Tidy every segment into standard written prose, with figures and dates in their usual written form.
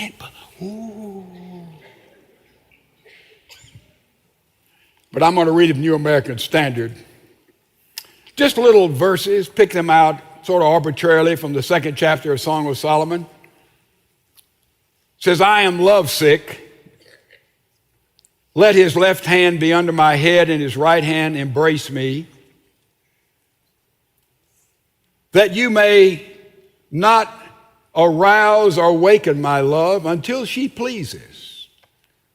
can't, ooh. But I'm going to read it from New American Standard. Just little verses, pick them out sort of arbitrarily from the second chapter of Song of Solomon. It says, I am lovesick. Let his left hand be under my head and his right hand embrace me, that you may not arouse or waken my love until she pleases.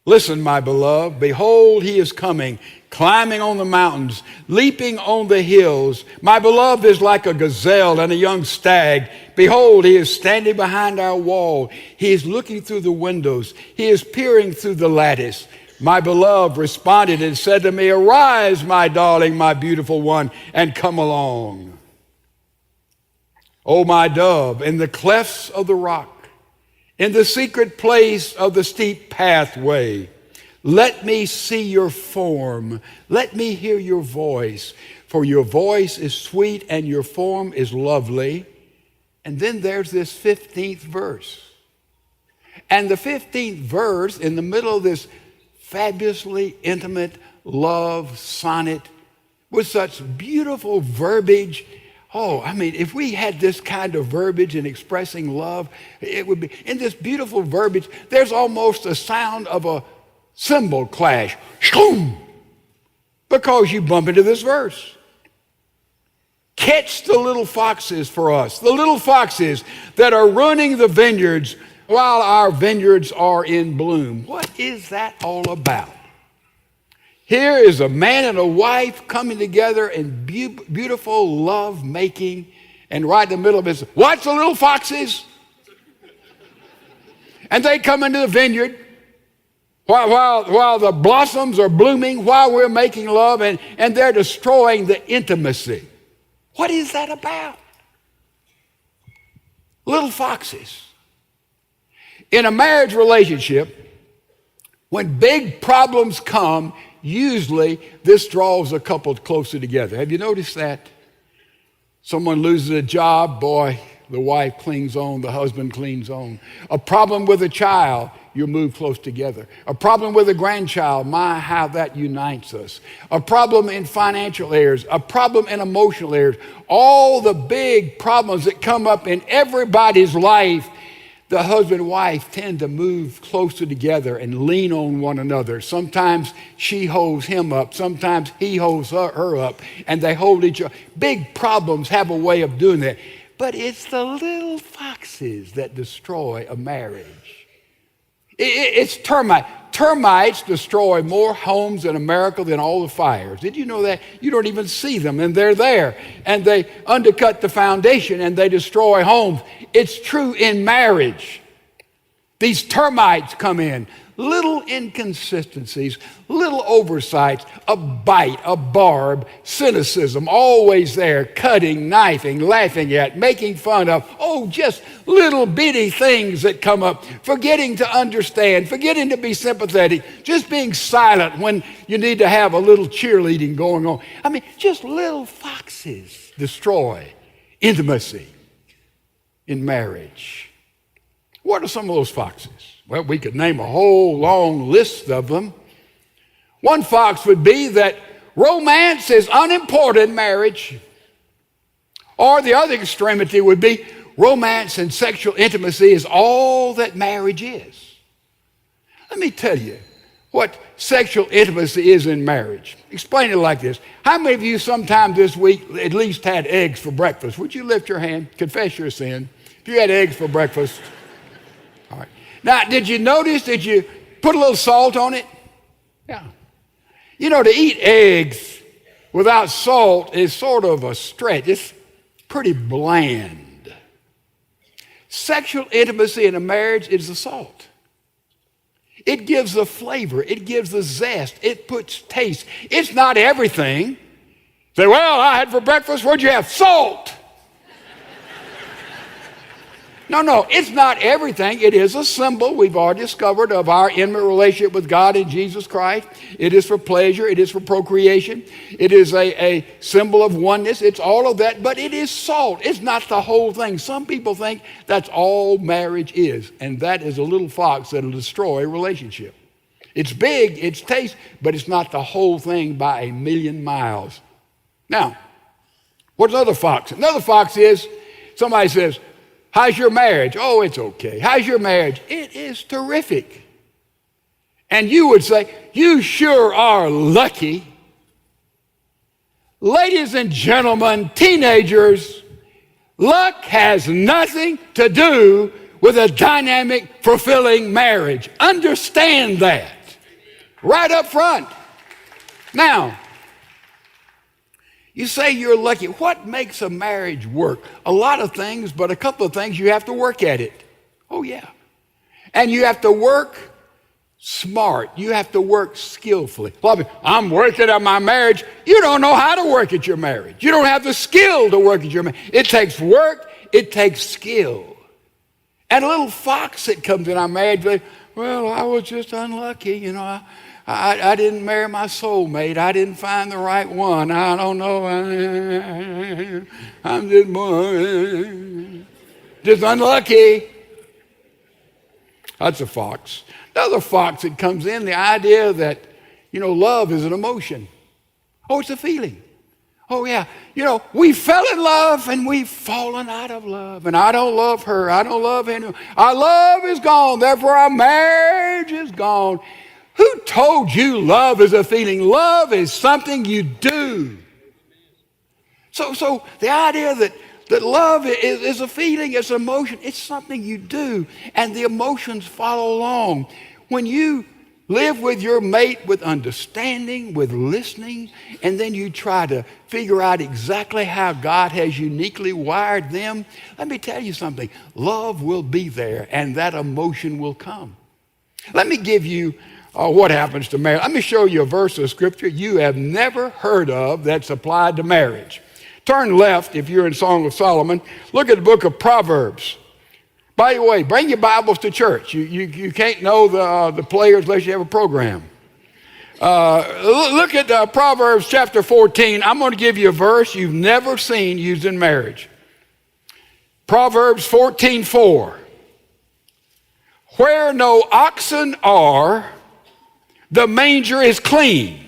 Listen, my beloved, behold, he is coming, climbing on the mountains, leaping on the hills. My beloved is like a gazelle and a young stag. Behold, he is standing behind our wall. He is looking through the windows. He is peering through the lattice. My beloved responded and said to me, arise, my darling, my beautiful one, and come along. O my dove, in the clefts of the rock, in the secret place of the steep pathway, let me see your form. Let me hear your voice. For your voice is sweet and your form is lovely. And then there's this 15th verse. And the 15th verse, in the middle of this fabulously intimate love sonnet with such beautiful verbiage. Oh, I mean, if we had this kind of verbiage in expressing love, it would be, in this beautiful verbiage, there's almost a sound of a cymbal clash. Shoom! Because you bump into this verse. Catch the little foxes for us, the little foxes that are ruining the vineyards while our vineyards are in bloom. What is that all about? Here is a man and a wife coming together in beautiful love making, and right in the middle of it, watch the little foxes. And they come into the vineyard while the blossoms are blooming, while we're making love, and they're destroying the intimacy. What is that about? Little foxes. In a marriage relationship, when big problems come, usually this draws a couple closer together. Have you noticed that? Someone loses a job, boy, the wife clings on, the husband clings on. A problem with a child, you move close together. A problem with a grandchild, my, how that unites us. A problem in financial areas, a problem in emotional areas. All the big problems that come up in everybody's life, the husband and wife tend to move closer together and lean on one another. Sometimes she holds him up. Sometimes he holds her up, and they hold each other. Big problems have a way of doing that. But it's the little foxes that destroy a marriage. It's termites. Termites destroy more homes in America than all the fires. Did you know that? You don't even see them, and they're there. And they undercut the foundation, and they destroy homes. It's true in marriage. These termites come in. Little inconsistencies, little oversights, a bite, a barb, cynicism, always there, cutting, knifing, laughing at, making fun of. Oh, just little bitty things that come up. Forgetting to understand, forgetting to be sympathetic, just being silent when you need to have a little cheerleading going on. I mean, just little foxes destroy intimacy in marriage. What are some of those foxes? Well, we could name a whole long list of them. One fox would be that romance is unimportant in marriage. Or the other extremity would be romance and sexual intimacy is all that marriage is. Let me tell you what sexual intimacy is in marriage. Explain it like this. How many of you sometime this week at least had eggs for breakfast? Would you lift your hand? Confess your sin. If you had eggs for breakfast. All right. Now, did you notice, did you put a little salt on it? Yeah. You know, to eat eggs without salt is sort of a stretch. It's pretty bland. Sexual intimacy in a marriage is the salt. It gives the flavor. It gives the zest. It puts taste. It's not everything. Say, well, I had for breakfast, what'd you have? Salt. No, it's not everything. It is a symbol, we've already discovered, of our intimate relationship with God in Jesus Christ. It is for pleasure. It is for procreation. It is a symbol of oneness. It's all of that, but it is salt. It's not the whole thing. Some people think that's all marriage is, and that is a little fox that will destroy a relationship. It's big, it's taste, but it's not the whole thing by a million miles. Now, what's another fox? Another fox is somebody says, how's your marriage? Oh, it's okay. How's your marriage? It is terrific. And you would say, you sure are lucky. Ladies and gentlemen, teenagers, luck has nothing to do with a dynamic, fulfilling marriage. Understand that right up front. Now, you say you're lucky. What makes a marriage work? A lot of things, but a couple of things, you have to work at it. Oh, yeah. And you have to work smart. You have to work skillfully. I'm working at my marriage. You don't know how to work at your marriage. You don't have the skill to work at your marriage. It takes work. It takes skill. And a little fox that comes in our marriage, well, I was just unlucky, I didn't marry my soulmate. I didn't find the right one. I don't know. I'm just unlucky. That's a fox. Another fox that comes in, the idea that, love is an emotion. Oh, it's a feeling. Oh, yeah. We fell in love and we've fallen out of love. And I don't love her. I don't love him. Our love is gone. Therefore, our marriage is gone. Who told you love is a feeling? Love is something you do. So the idea that love is a feeling, it's an emotion, it's something you do. And the emotions follow along. When you live with your mate with understanding, with listening, and then you try to figure out exactly how God has uniquely wired them, let me tell you something. Love will be there, and that emotion will come. Let me give you what happens to marriage. Let me show you a verse of scripture you have never heard of that's applied to marriage. Turn left if you're in Song of Solomon. Look at the book of Proverbs. By the way, bring your Bibles to church. You can't know the players unless you have a program. Look at Proverbs chapter 14. I'm going to give you a verse you've never seen used in marriage. Proverbs 14:4. Where no oxen are, the manger is clean,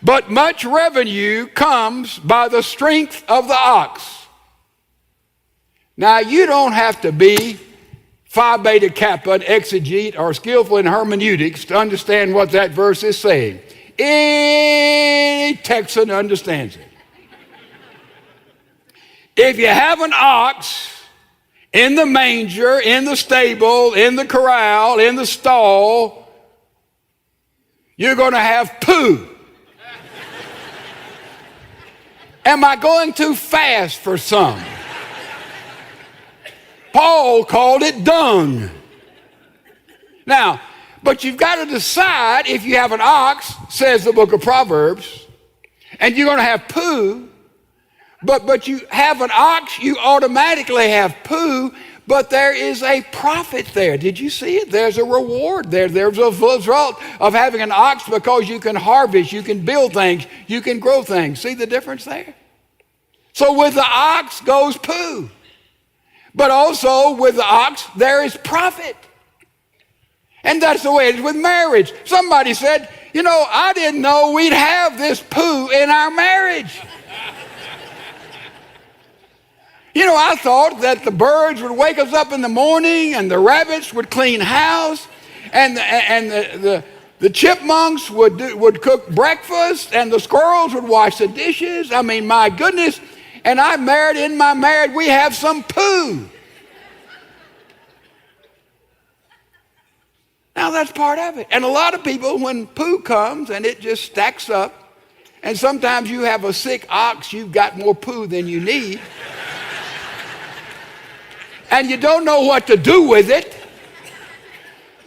but much revenue comes by the strength of the ox. Now, you don't have to be Phi Beta Kappa, an exegete, or skillful in hermeneutics to understand what that verse is saying. Any Texan understands it. If you have an ox in the manger, in the stable, in the corral, in the stall, you're going to have poo. Am I going too fast for some? Paul called it dung. Now, but you've got to decide if you have an ox, says the book of Proverbs, and you're going to have poo, but you have an ox, you automatically have poo, but there is a profit there. Did you see it? There's a reward there. There's a result of having an ox because you can harvest, you can build things, you can grow things. See the difference there? So with the ox goes poo. But also with the ox, there is profit. And that's the way it is with marriage. Somebody said, I didn't know we'd have this poo in our marriage. I thought that the birds would wake us up in the morning and the rabbits would clean house and the chipmunks would cook breakfast and the squirrels would wash the dishes. I mean, my goodness. And in my marriage, we have some poo. Now, that's part of it. And a lot of people, when poo comes and it just stacks up, and sometimes you have a sick ox, you've got more poo than you need. And you don't know what to do with it.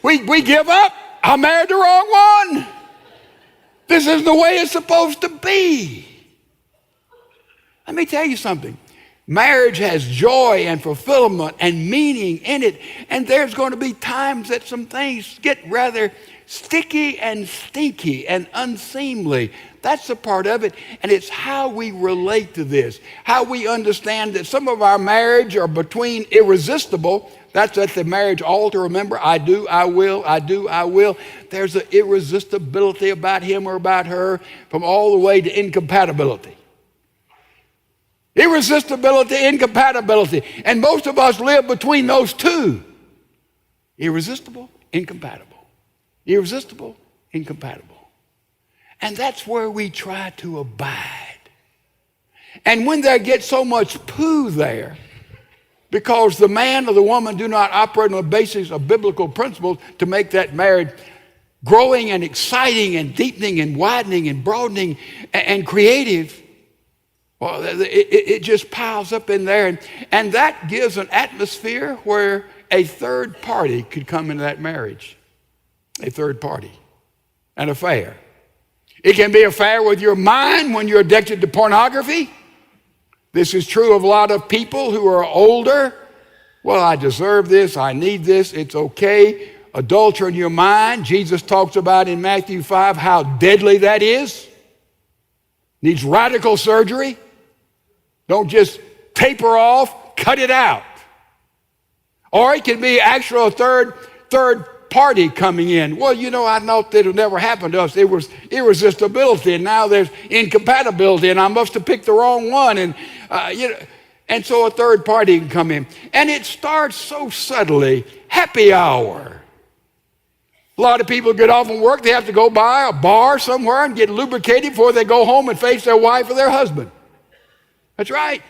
We give up. I married the wrong one. This isn't the way it's supposed to be. Let me tell you something. Marriage has joy and fulfillment and meaning in it. And there's going to be times that some things get rather sticky and stinky and unseemly. That's a part of it. And it's how we relate to this, how we understand that some of our marriage are between irresistible. That's at the marriage altar, remember? I do, I will, I do, I will. There's an irresistibility about him or about her from all the way to incompatibility. Irresistibility, incompatibility. And most of us live between those two. Irresistible, incompatible. Irresistible, incompatible. And that's where we try to abide. And when there gets so much poo there, because the man or the woman do not operate on the basis of biblical principles to make that marriage growing and exciting and deepening and widening and broadening and creative, well, it just piles up in there. And that gives an atmosphere where a third party could come into that marriage. A third party. An affair. It can be an affair with your mind when you're addicted to pornography. This is true of a lot of people who are older. Well, I deserve this. I need this. It's okay. Adultery in your mind. Jesus talks about in Matthew 5 how deadly that is. Needs radical surgery. Don't just taper off, cut it out. Or it can be actually a third party coming in. Well, I thought that would never happen to us. It was irresistibility, and now there's incompatibility, and I must have picked the wrong one. And so a third party can come in. And it starts so subtly. Happy hour. A lot of people get off from work. They have to go by a bar somewhere and get lubricated before they go home and face their wife or their husband. That's right.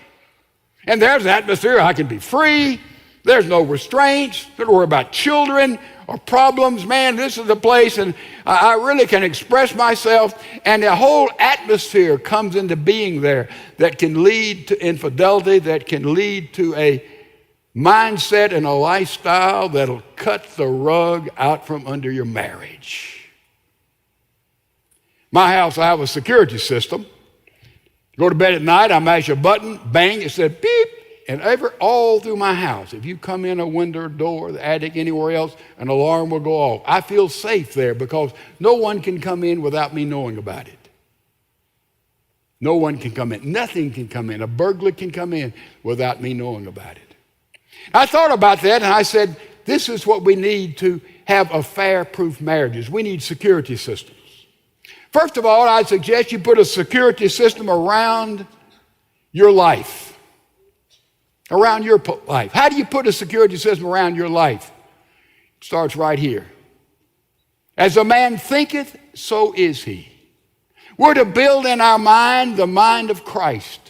And there's an atmosphere. I can be free. There's no restraints. Don't worry about children or problems. Man, this is the place, and I really can express myself. And the whole atmosphere comes into being there that can lead to infidelity, that can lead to a mindset and a lifestyle that'll cut the rug out from under your marriage. My house, I have a security system. Go to bed at night, I mash a button, bang, it said beep, and all through my house. If you come in a window, door, the attic, anywhere else, an alarm will go off. I feel safe there because no one can come in without me knowing about it. No one can come in. Nothing can come in. A burglar can come in without me knowing about it. I thought about that and I said, this is what we need to have affair-proof marriages. We need security systems. First of all, I suggest you put a security system around your life. Around your life. How do you put a security system around your life? It starts right here. As a man thinketh, so is he. We're to build in our mind the mind of Christ.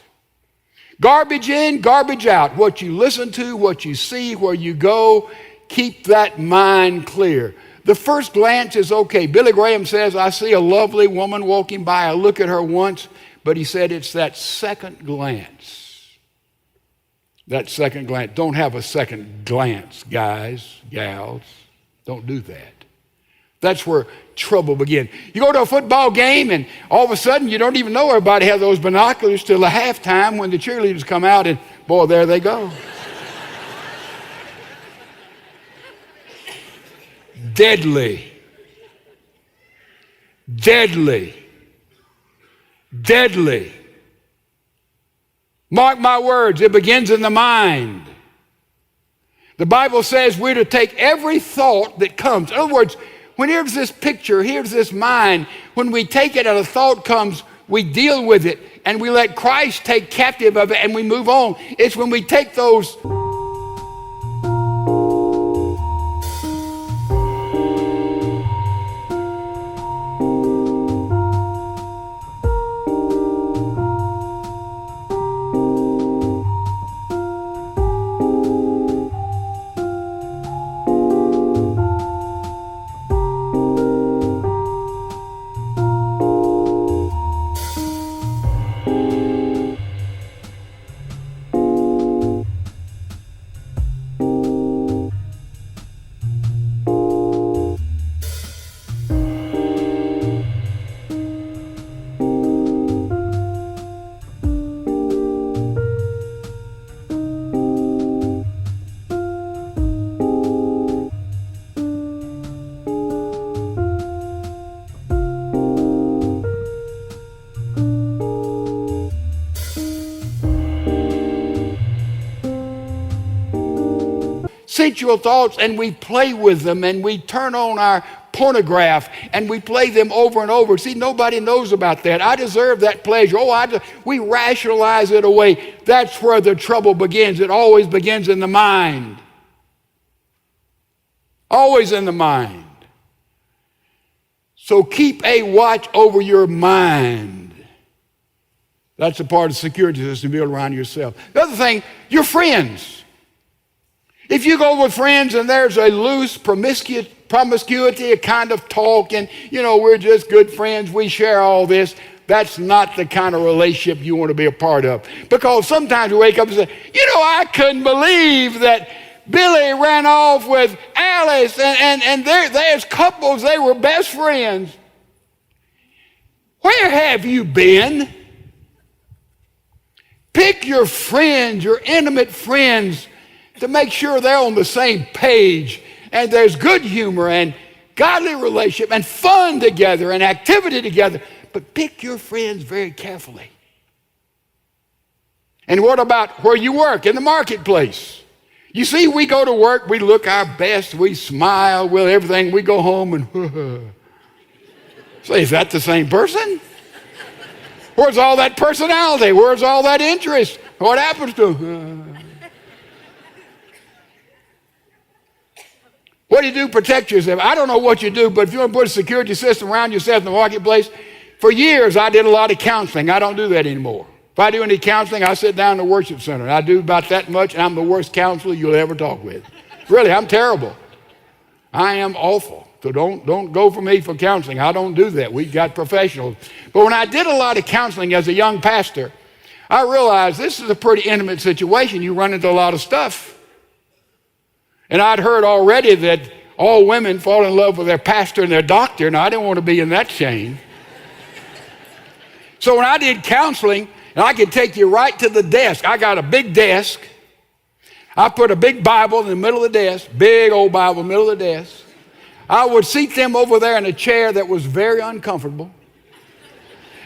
Garbage in, garbage out. What you listen to, what you see, where you go, keep that mind clear. The first glance is okay. Billy Graham says, I see a lovely woman walking by. I look at her once, but he said it's that second glance. That second glance. Don't have a second glance, guys, gals. Don't do that. That's where trouble begins. You go to a football game and all of a sudden you don't even know everybody has those binoculars till the halftime when the cheerleaders come out and boy, there they go. Deadly. Deadly. Deadly. Mark my words, it begins in the mind. The Bible says we're to take every thought that comes. In other words, when here's this picture, here's this mind, when we take it and a thought comes, we deal with it and we let Christ take captive of it and we move on. It's when we take those sensual thoughts and we play with them and we turn on our pornograph and we play them over and over. See, nobody knows about that. I deserve that pleasure. We rationalize it away. That's where the trouble begins. It always begins in the mind. Always in the mind. So keep a watch over your mind. That's a part of the security system built around yourself. The other thing, your friends. If you go with friends and there's a loose promiscuity, a kind of talk, and we're just good friends, we share all this, that's not the kind of relationship you want to be a part of. Because sometimes we wake up and say, I couldn't believe that Billy ran off with Alice, and there's couples, they were best friends. Where have you been? Pick your friends, your intimate friends, to make sure they're on the same page and there's good humor and godly relationship and fun together and activity together. But pick your friends very carefully. And what about where you work, in the marketplace? You see, we go to work, we look our best, we smile with everything, we go home and say, is that the same person? Where's all that personality? Where's all that interest? What happens to them? What do you do to protect yourself? I don't know what you do, but if you want to put a security system around yourself in the marketplace, for years I did a lot of counseling. I don't do that anymore. If I do any counseling, I sit down in the worship center. I do about that much, and I'm the worst counselor you'll ever talk with. Really, I'm terrible. I am awful. So don't go for me for counseling. I don't do that. We've got professionals. But when I did a lot of counseling as a young pastor, I realized this is a pretty intimate situation. You run into a lot of stuff. And I'd heard already that all women fall in love with their pastor and their doctor, and I didn't want to be in that chain. So when I did counseling, and I could take you right to the desk. I got a big desk. I put a big Bible in the middle of the desk, big old Bible in the middle of the desk. I would seat them over there in a chair that was very uncomfortable.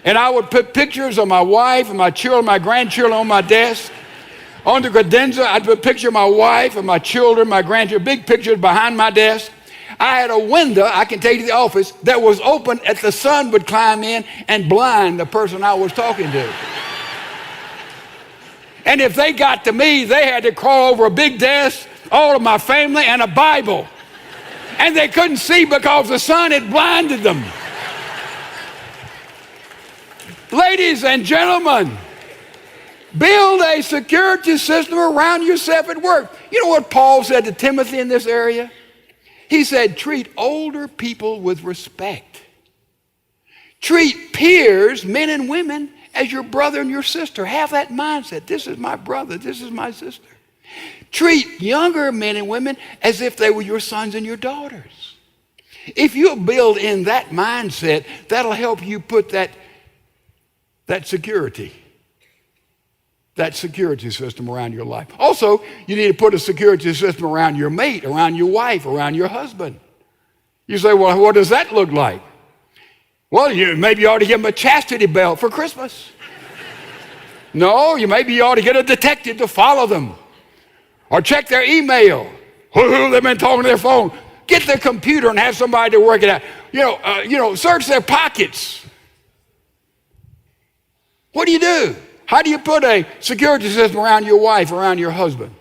And I would put pictures of my wife and my children, my grandchildren on my desk. On the credenza, I'd put a picture of my wife and my children, my grandchildren, big pictures behind my desk. I had a window, I can take you to the office, that was open as the sun would climb in and blind the person I was talking to. And if they got to me, they had to crawl over a big desk, all of my family, and a Bible. And they couldn't see because the sun had blinded them. Ladies and gentlemen, build a security system around yourself at work. You know what Paul said to Timothy in this area? He said, treat older people with respect. Treat peers, men and women, as your brother and your sister. Have that mindset. This is my brother. This is my sister. Treat younger men and women as if they were your sons and your daughters. If you'll build in that mindset, that'll help you put that security system around your life. Also, you need to put a security system around your mate, around your wife, around your husband. You say, well, what does that look like? Well, maybe you ought to give them a chastity belt for Christmas. No, maybe you ought to get a detective to follow them. Or check their email. They've been talking to their phone. Get their computer and have somebody to work it out. Search their pockets. What do you do? How do you put a security system around your wife, around your husband?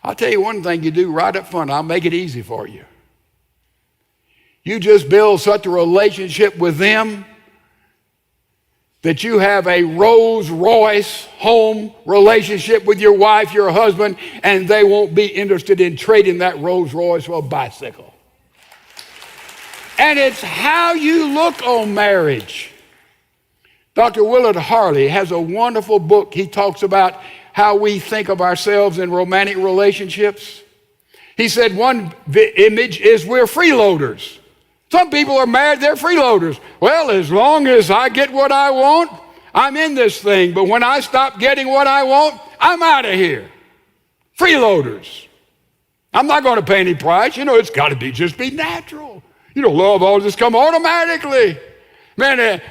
I'll tell you one thing you do right up front. I'll make it easy for you. You just build such a relationship with them that you have a Rolls Royce home relationship with your wife, your husband, and they won't be interested in trading that Rolls Royce for a bicycle. And it's how you look on marriage. Dr. Willard Harley has a wonderful book. He talks about how we think of ourselves in romantic relationships. He said one image is we're freeloaders. Some people are married, they're freeloaders. Well, as long as I get what I want, I'm in this thing. But when I stop getting what I want, I'm out of here. Freeloaders. I'm not going to pay any price. It's got to just be natural. Love all just come automatically. Man,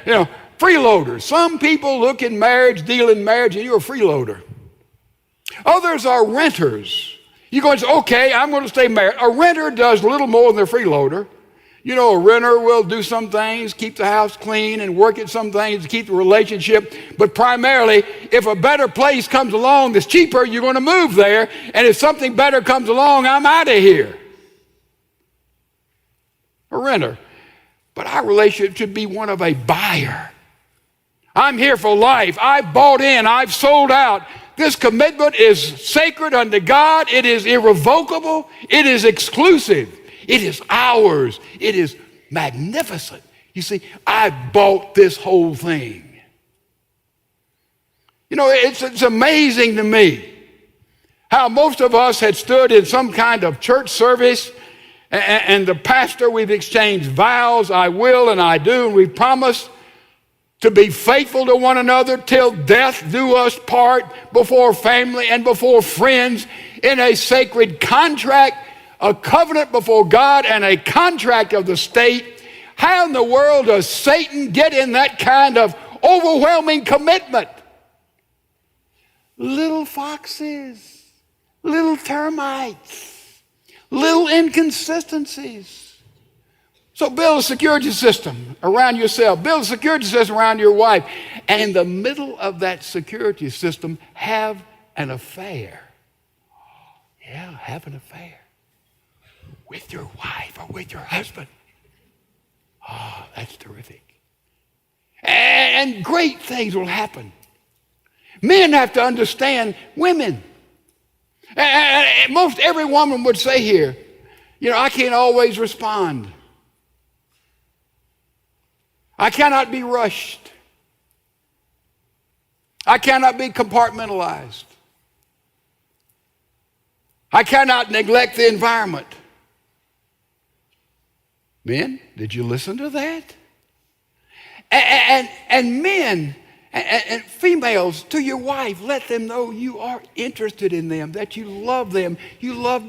freeloaders. Some people look in marriage, deal in marriage, and you're a freeloader. Others are renters. You're going to say, okay, I'm going to stay married. A renter does little more than a freeloader. You know, a renter will do some things, keep the house clean and work at some things to keep the relationship. But primarily, if a better place comes along that's cheaper, you're going to move there. And if something better comes along, I'm out of here. A renter. But our relationship should be one of a buyer. I'm here for life. I've bought in. I've sold out. This commitment is sacred unto God. It is irrevocable. It is exclusive. It is ours. It is magnificent. You see, I bought this whole thing. You know, it's amazing to me how most of us had stood in some kind of church service and the pastor, we've exchanged vows, I will and I do, and we've promised to be faithful to one another till death do us part, before family and before friends, in a sacred contract, a covenant before God and a contract of the state. How in the world does Satan get in that kind of overwhelming commitment? Little foxes, little termites, little inconsistencies. So build a security system around yourself. Build a security system around your wife. And in the middle of that security system, have an affair. Yeah, have an affair with your wife or with your husband. Oh, that's terrific. And great things will happen. Men have to understand women. And most every woman would say here, you know, I can't always respond. I cannot be rushed. I cannot be compartmentalized. I cannot neglect the environment. Men, did you listen to that? And men and females, to your wife, let them know you are interested in them, that you love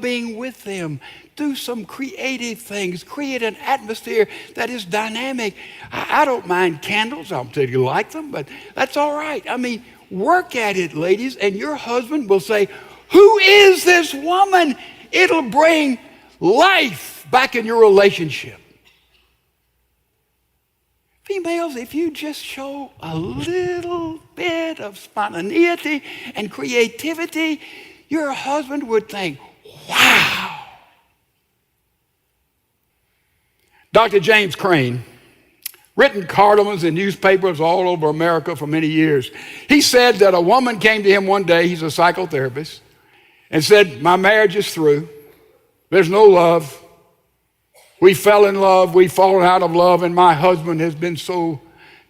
being with them. Do some creative things. Create an atmosphere that is dynamic. I don't mind candles. I don't tell you like them, but that's all right. I mean, work at it, ladies, and your husband will say, who is this woman? It'll bring life back in your relationship. Females, if you just show a little bit of spontaneity and creativity, your husband would think, wow. Dr. James Crane, written columns in newspapers all over America for many years. He said that a woman came to him one day, he's a psychotherapist, and said, my marriage is through. There's no love. We fell in love, we've fallen out of love, and my husband has been so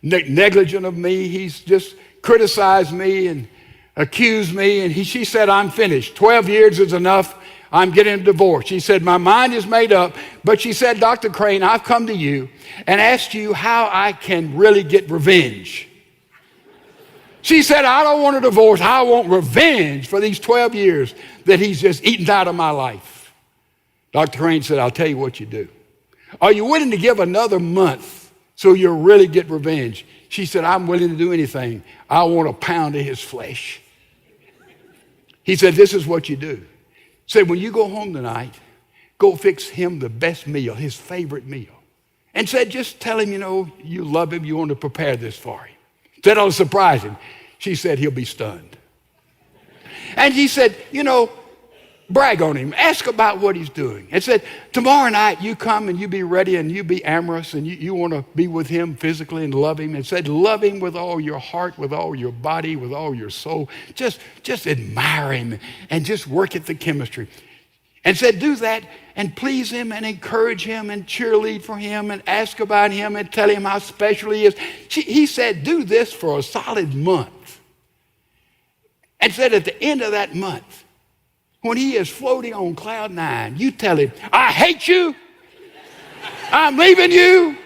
negligent of me. He's just criticized me and accused me, and she said, I'm finished. 12 years is enough. I'm getting a divorce. She said, my mind is made up, but she said, Dr. Crane, I've come to you and asked you how I can really get revenge. She said, I don't want a divorce. I want revenge for these 12 years that he's just eaten out of my life. Dr. Crane said, I'll tell you what you do. Are you willing to give another month so you'll really get revenge? She said, I'm willing to do anything. I want a pound of his flesh. He said, this is what you do. Said, when you go home tonight, go fix him the best meal, his favorite meal. And said, just tell him, you know, you love him, you want to prepare this for him. Said, I'll surprise him. She said, he'll be stunned. And he said, you know, brag on him, ask about what he's doing. And said, tomorrow night you come and you be ready and you be amorous and you want to be with him physically and love him. And said, love him with all your heart, with all your body, with all your soul. Just admire him and just work at the chemistry. And said, do that and please him and encourage him and cheerlead for him and ask about him and tell him how special he is. He said, do this for a solid month. And said, at the end of that month, when he is floating on cloud 9, you tell him, I hate you, I'm leaving you,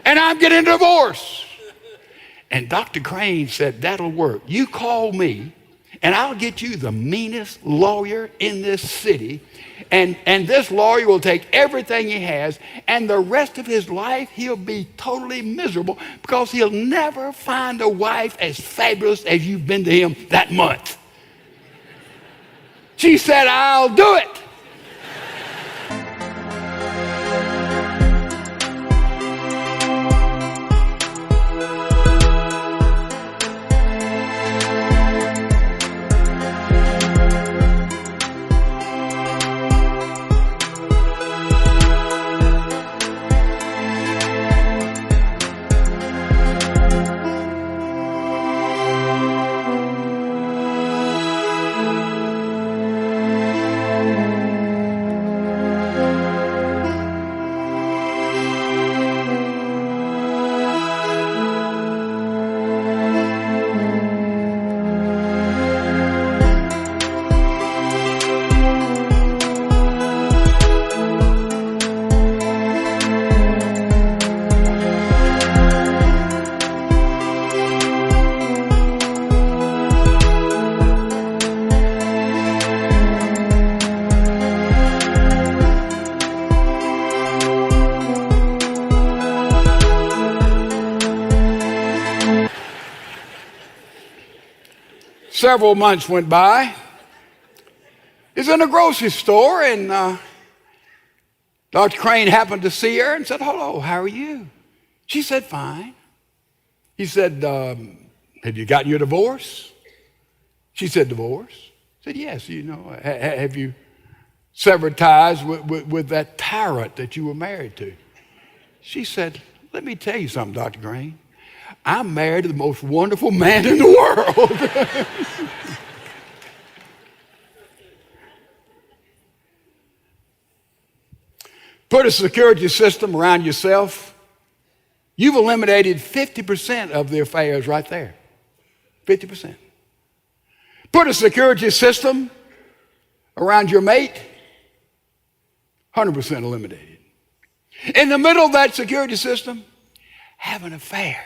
and I'm getting a divorce. And Dr. Crane said, that'll work. You call me, and I'll get you the meanest lawyer in this city, and this lawyer will take everything he has, and the rest of his life he'll be totally miserable because he'll never find a wife as fabulous as you've been to him that month. She said, I'll do it. Several months went by. He's in a grocery store, and Dr. Crane happened to see her and said, hello, how are you? She said, fine. He said, have you gotten your divorce? She said, divorce? He said, yes, you know, have you severed ties with that tyrant that you were married to? She said, let me tell you something, Dr. Crane. I'm married to the most wonderful man in the world. Put a security system around yourself. You've eliminated 50% of the affairs right there. 50%. Put a security system around your mate. 100% eliminated. In the middle of that security system, have an affair.